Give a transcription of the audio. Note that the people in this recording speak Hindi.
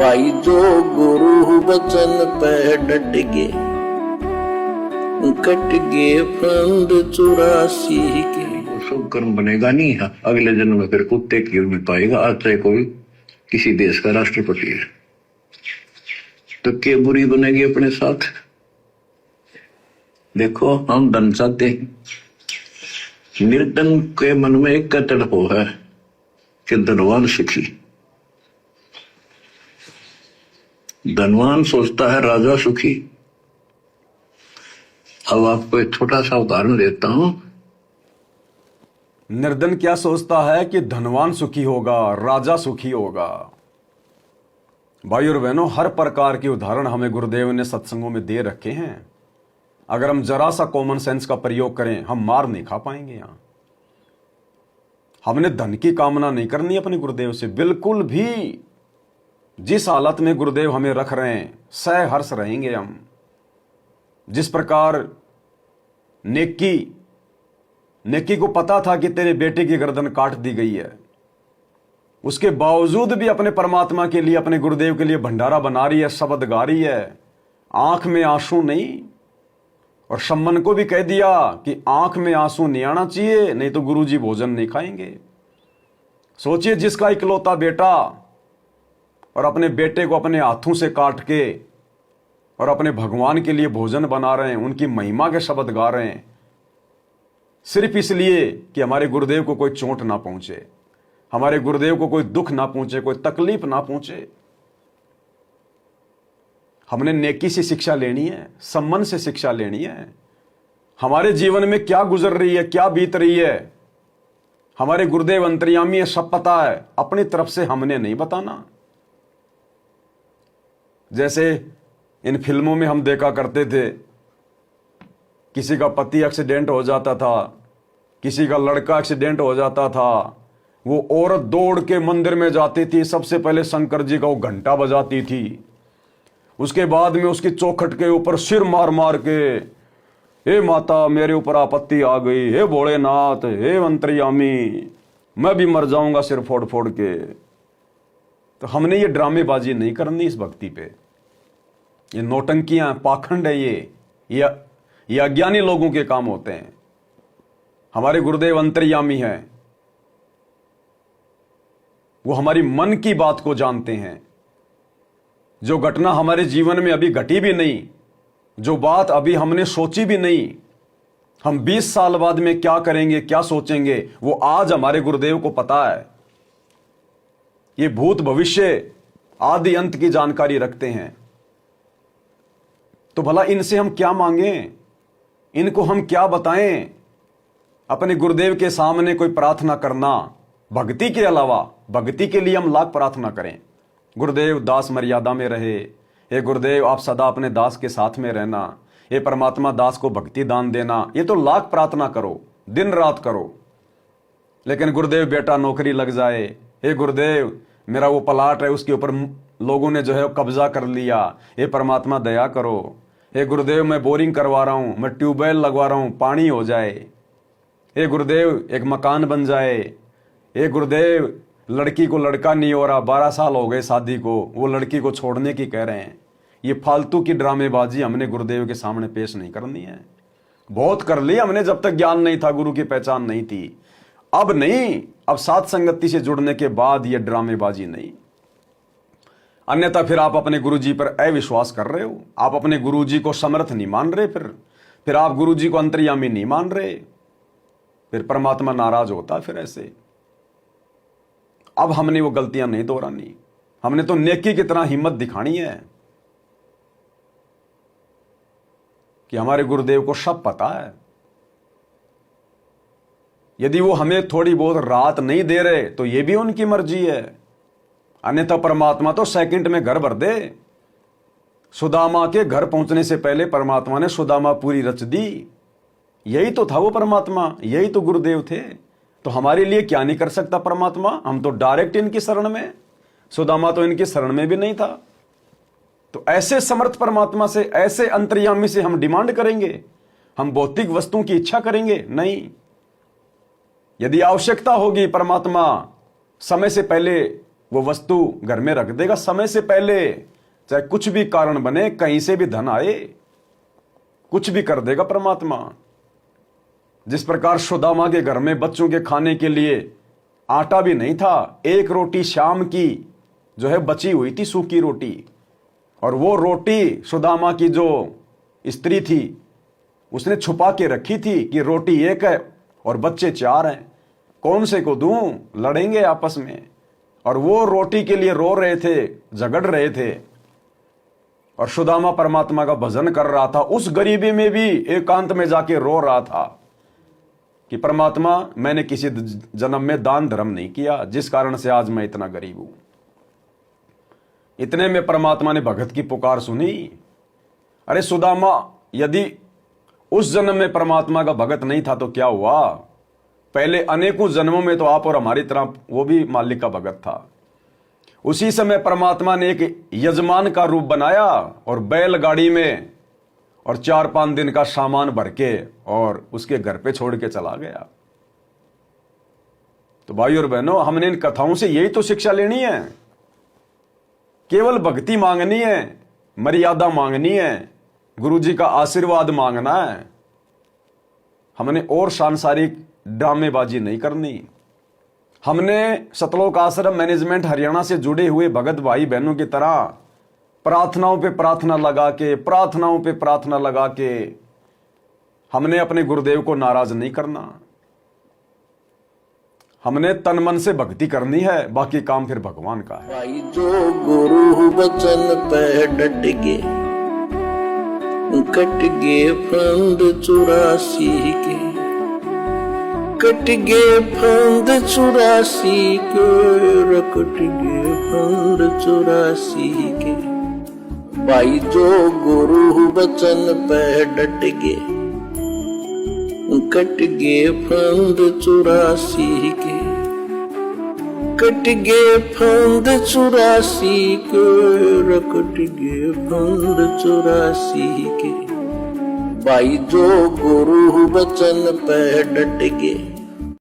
भाई जो गुरु वचन पे डट गए, कट गए फंद 84 के। शुभ कर्म बनेगा नहीं, अगले जन्म में फिर कुत्ते की में पाएगा। आज चाहे कोई किसी देश का राष्ट्रपति है तो क्या बुरी बनेगी अपने साथ। देखो हम धन चाहते हैं, निर्धन के मन में एक तड़प है कि धनवान सुखी। धनवान सोचता है राजा सुखी। अब आपको एक छोटा सा उदाहरण देता हूं। निर्धन क्या सोचता है कि धनवान सुखी होगा, राजा सुखी होगा। भाई और बहनों, हर प्रकार के उदाहरण हमें गुरुदेव ने सत्संगों में दे रखे हैं। अगर हम जरा सा कॉमन सेंस का प्रयोग करें, हम मार नहीं खा पाएंगे। यहां हमने धन की कामना नहीं करनी अपने गुरुदेव से, बिल्कुल भी। जिस हालत में गुरुदेव हमें रख रहे हैं, सहर्ष रहेंगे हम। जिस प्रकार नेकी को पता था कि तेरे बेटे की गर्दन काट दी गई है, उसके बावजूद भी अपने परमात्मा के लिए, अपने गुरुदेव के लिए भंडारा बना रही है, शब्द गा रही है, आंख में आंसू नहीं। और शम्मन को भी कह दिया कि आंख में आंसू नहीं आना चाहिए, नहीं तो गुरुजी भोजन नहीं खाएंगे। सोचिए, जिसका इकलौता बेटा और अपने बेटे को अपने हाथों से काट के और अपने भगवान के लिए भोजन बना रहे हैं, उनकी महिमा के शब्द गा रहे हैं, सिर्फ इसलिए कि हमारे गुरुदेव को कोई चोट ना पहुंचे, हमारे गुरुदेव को कोई दुख ना पहुंचे, कोई तकलीफ ना पहुंचे। हमने नेकी से शिक्षा लेनी है, सम्मान से शिक्षा लेनी है। हमारे जीवन में क्या गुजर रही है, क्या बीत रही है, हमारे गुरुदेव अंतर्यामी है, सब पता है। अपनी तरफ से हमने नहीं बताना। जैसे इन फिल्मों में हम देखा करते थे, किसी का पति एक्सीडेंट हो जाता था, किसी का लड़का एक्सीडेंट हो जाता था, वो औरत दौड़ के मंदिर में जाती थी, सबसे पहले शंकर जी का वो घंटा बजाती थी। उसके बाद में उसकी चौखट के ऊपर सिर मार मार के, हे माता मेरे ऊपर आपत्ति आ गई, हे भोलेनाथ, हे अंतर्यामी, मैं भी मर जाऊंगा सिर फोड़ फोड़ के। तो हमने ये ड्रामेबाजी नहीं करनी इस भक्ति पे। ये नौटंकियां, पाखंड है, ये अज्ञानी लोगों के काम होते हैं। हमारे गुरुदेव अंतर्यामी हैं, वो हमारी मन की बात को जानते हैं। जो घटना हमारे जीवन में अभी घटी भी नहीं, जो बात अभी हमने सोची भी नहीं, हम 20 साल बाद में क्या करेंगे, क्या सोचेंगे, वो आज हमारे गुरुदेव को पता है। ये भूत भविष्य आदि अंत की जानकारी रखते हैं। तो भला इनसे हम क्या मांगें, इनको हम क्या बताएं। अपने गुरुदेव के सामने कोई प्रार्थना करना, भक्ति के अलावा, भक्ति के लिए हम लाख प्रार्थना करें, गुरुदेव दास मर्यादा में रहे, हे गुरुदेव आप सदा अपने दास के साथ में रहना, हे परमात्मा दास को भक्ति दान देना, ये तो लाख प्रार्थना करो, दिन रात करो। लेकिन गुरुदेव बेटा नौकरी लग जाए, हे गुरुदेव मेरा वो प्लाट है उसके ऊपर लोगों ने जो है कब्जा कर लिया, हे परमात्मा दया करो, हे गुरुदेव मैं बोरिंग करवा रहा हूं, मैं ट्यूबवेल लगवा रहा हूं, पानी हो जाए, हे गुरुदेव एक मकान बन जाए, हे गुरुदेव लड़की को लड़का नहीं हो रहा, 12 साल हो गए शादी को, वो लड़की को छोड़ने की कह रहे हैं। ये फालतू की ड्रामेबाजी हमने गुरुदेव के सामने पेश नहीं करनी है। बहुत कर ली हमने जब तक ज्ञान नहीं था, गुरु की पहचान नहीं थी। अब नहीं, अब साथ संगति से जुड़ने के बाद ये ड्रामेबाजी नहीं। अन्यथा फिर आप अपने गुरुजी पर अविश्वास कर रहे हो, आप अपने गुरुजी को समर्थ नहीं मान रहे, फिर आप गुरुजी को अंतर्यामी नहीं मान रहे, फिर परमात्मा नाराज होता। फिर ऐसे अब हमने वो गलतियां नहीं दोहरानी। हमने तो नेकी की तरह हिम्मत दिखानी है कि हमारे गुरुदेव को सब पता है। यदि वो हमें थोड़ी बहुत राहत नहीं दे रहे तो ये भी उनकी मर्जी है, अन्यथा परमात्मा तो सेकंड में घर भर दे। सुदामा के घर पहुंचने से पहले परमात्मा ने सुदामा पूरी रच दी। यही तो था वो परमात्मा, यही तो गुरुदेव थे। तो हमारे लिए क्या नहीं कर सकता परमात्मा? हम तो डायरेक्ट इनकी शरण में, सुदामा तो इनकी शरण में भी नहीं था। तो ऐसे समर्थ परमात्मा से, ऐसे अंतर्यामी से हम डिमांड करेंगे? हम भौतिक वस्तुओं की इच्छा करेंगे? नहीं। यदि आवश्यकता होगी, परमात्मा समय से पहले वो वस्तु घर में रख देगा समय से पहले, चाहे कुछ भी कारण बने, कहीं से भी धन आए, कुछ भी कर देगा परमात्मा। जिस प्रकार सुदामा के घर में बच्चों के खाने के लिए आटा भी नहीं था, एक रोटी शाम की जो है बची हुई थी, सूखी रोटी, और वो रोटी सुदामा की जो स्त्री थी उसने छुपा के रखी थी कि रोटी एक है और बच्चे 4 हैं, कौन से को दूं, लड़ेंगे आपस में। और वो रोटी के लिए रो रहे थे, झगड़ रहे थे, और सुदामा परमात्मा का भजन कर रहा था। उस गरीबी में भी एकांत में जाके रो रहा था कि परमात्मा, मैंने किसी जन्म में दान धर्म नहीं किया, जिस कारण से आज मैं इतना गरीब हूं। इतने में परमात्मा ने भगत की पुकार सुनी। अरे सुदामा, यदि उस जन्म में परमात्मा का भगत नहीं था तो क्या हुआ, पहले अनेकों जन्मों में तो आप और हमारी तरह वो भी मालिक का भगत था। उसी समय परमात्मा ने एक यजमान का रूप बनाया और बैलगाड़ी में और 4-5 दिन का सामान भर के और उसके घर पे छोड़ के चला गया। तो भाई और बहनों, हमने इन कथाओं से यही तो शिक्षा लेनी है। केवल भक्ति मांगनी है, मर्यादा मांगनी है, गुरुजी का आशीर्वाद मांगना है। हमने और सांसारिक ड्रामेबाजी नहीं करनी। हमने सतलोक आश्रम मैनेजमेंट हरियाणा से जुड़े हुए भगत भाई बहनों की तरह प्रार्थनाओं पे प्रार्थना लगा के हमने अपने गुरुदेव को नाराज नहीं करना। हमने तन मन से भक्ति करनी है, बाकी काम फिर भगवान का है। भाई जो गुरु वचन पे डट गे, कट गे फंद 84 के, कट गे फंद 84 के, कट गे फंद 84 के। भाई जो गुरु वचन पे डट गे, कट गे फंद 84 के, कट गे फंद 84 के, कट गे फंद 84 के। भाई जो गुरु वचन पे डट गे,